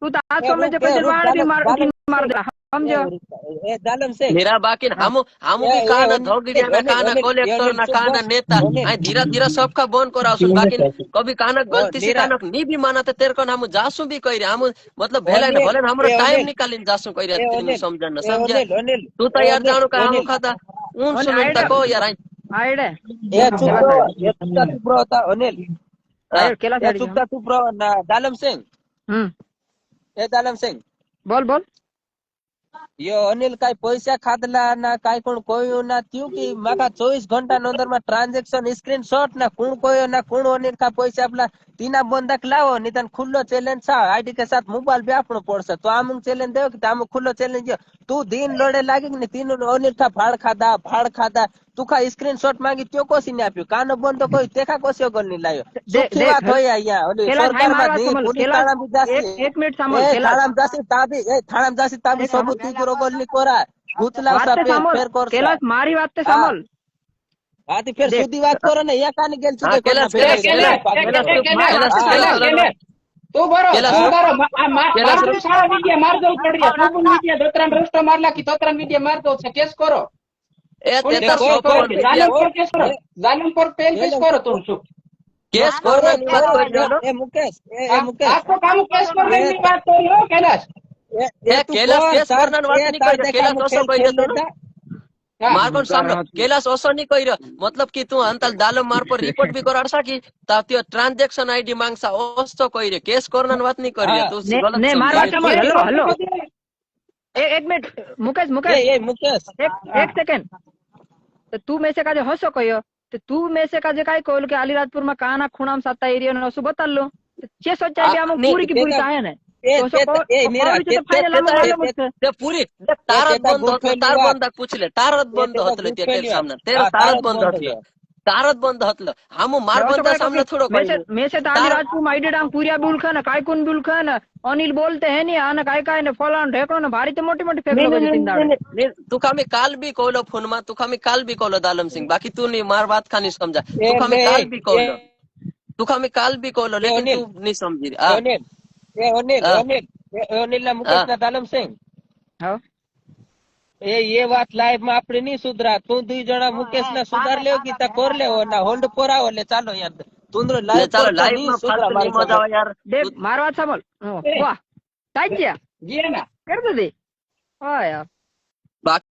તું તો 800 में पैसे बाहर भी मार दे समझो ए जालम सिंह मेरा बाकी हमू की काना धोगिया ना काना कलेक्टर ना काना नेता आई धीरे धीरे सबका बोन करावसुन बाकी कभी काना गलती से काना नी भी माना तो तेरे को हमू जासू भी कह रे हमू मतलब भेले न भले हमरो टाइम निकालिन जासू कह रे तेरे समझन न समझ तू तो यार जानो का हमू खाता उन सुन तको यार आइडे ए चुप ब्रो होता अनिल केला ए चुप तू ब्रो ना जालम सिंह ए जालम सिंह बोल यो अनिल काय पैसा खादला ना काय कोण कोयो ना त्यो की माका 24 घंटा नो अंदर में ट्रांजेक्शन स्क्रीनशॉट ना कोण कोयो ना कोण अनिल का पैसा आपला तीना बंदक लावो नितन खुल्लो चैलेंज सा आईडी के साथ मोबाइल भी आपनो पड़से तो आम चैलेंज देव कि आम खुल्लो चैलेंज तू दिन लोडे लागी ने तीन अनिल का फाड़ खादा तू का स्क्रीनशॉट मांगी त्यो कोसी ने आप्यो कानो बंद कोई तेखा कोस्यो गनी लायो सुखी बात होय आया ओली सरकार में नहीं पुलिस थाना भी जासी एक मिनिट सामोल थाना जासी ताबी सबूत ती गल्ली कोरा भूतला सा फेर कर कैलाश मारी बात ते सामोल आती फिर सीधी बात करो ना या कानी गेल छे तू बरो मार सारा मीडिया मार दो पड़ रही है तू मीडिया दो तरह रस्तो मारला की तो तरह मीडिया मार दो केस करो ए तेता जालिम पर पेल केस करो तुम सुख केस करो नी बात कर ए मुकेश आपको काम केस करने की बात कर रहे हो कैलाश ए कैलाश केस करना बात नहीं कर कैलाश ओसो कह दे मारकोन सामने कैलाश ओसो नहीं कह रहा मतलब कि तू अंतल दालम मार पर रिपोर्ट भी कराडसा की तात्यो ट्रांजैक्शन आईडी मांगसा ओसो कह रे केस करना बात नहीं कर रही तू गलत ने मार बात सामोल हेलो एक मिनट मुकेश एक सेकंड तो तू में से का जो हसो कयो तो तू में से का जे काय कहल के अलीराजपुर में काना खुणाम साता एरिया न असु बतालो जे सोचा के हम पूरी की पूरी ताया ने ते पूरी तारत बंद होत तार बंद पूछ ले तारत बंद होतले तेरे सामने तेरा तारत बंद होतले तारत बंद होतले हम मार बंद सामने थोड़ो में से अलीराजपुर में आईडी डांग पूरिया बुलखन काय कोन बुलखन अनिल बोलते हैं नहीं आना काय ने फलान ढेकड़ो ने भारी तो मोटी फेंक लो जिंदा तू खामी काल भी कहलो फोन में तू खामी काल भी कहलो दालम सिंह बाकी तू नहीं मार बात खानी समझा तू खामी काल भी कहलो तू खामी काल भी कहलो लेकिन तू नहीं समझी अनिल ना मुकेश ना दालम सिंह हां ये बात लाइव में आपने नहीं सुधरा तू दुई जना मुकेश ना सुधार ले की ता कर ले ना होल्ड पोराओ ले चालो यार तुंद्रो लाइव चलो लाइव में फालतू नहीं मजा यार देख मारवा सामोल वाह ताज्या जी ना कर दे वाह यार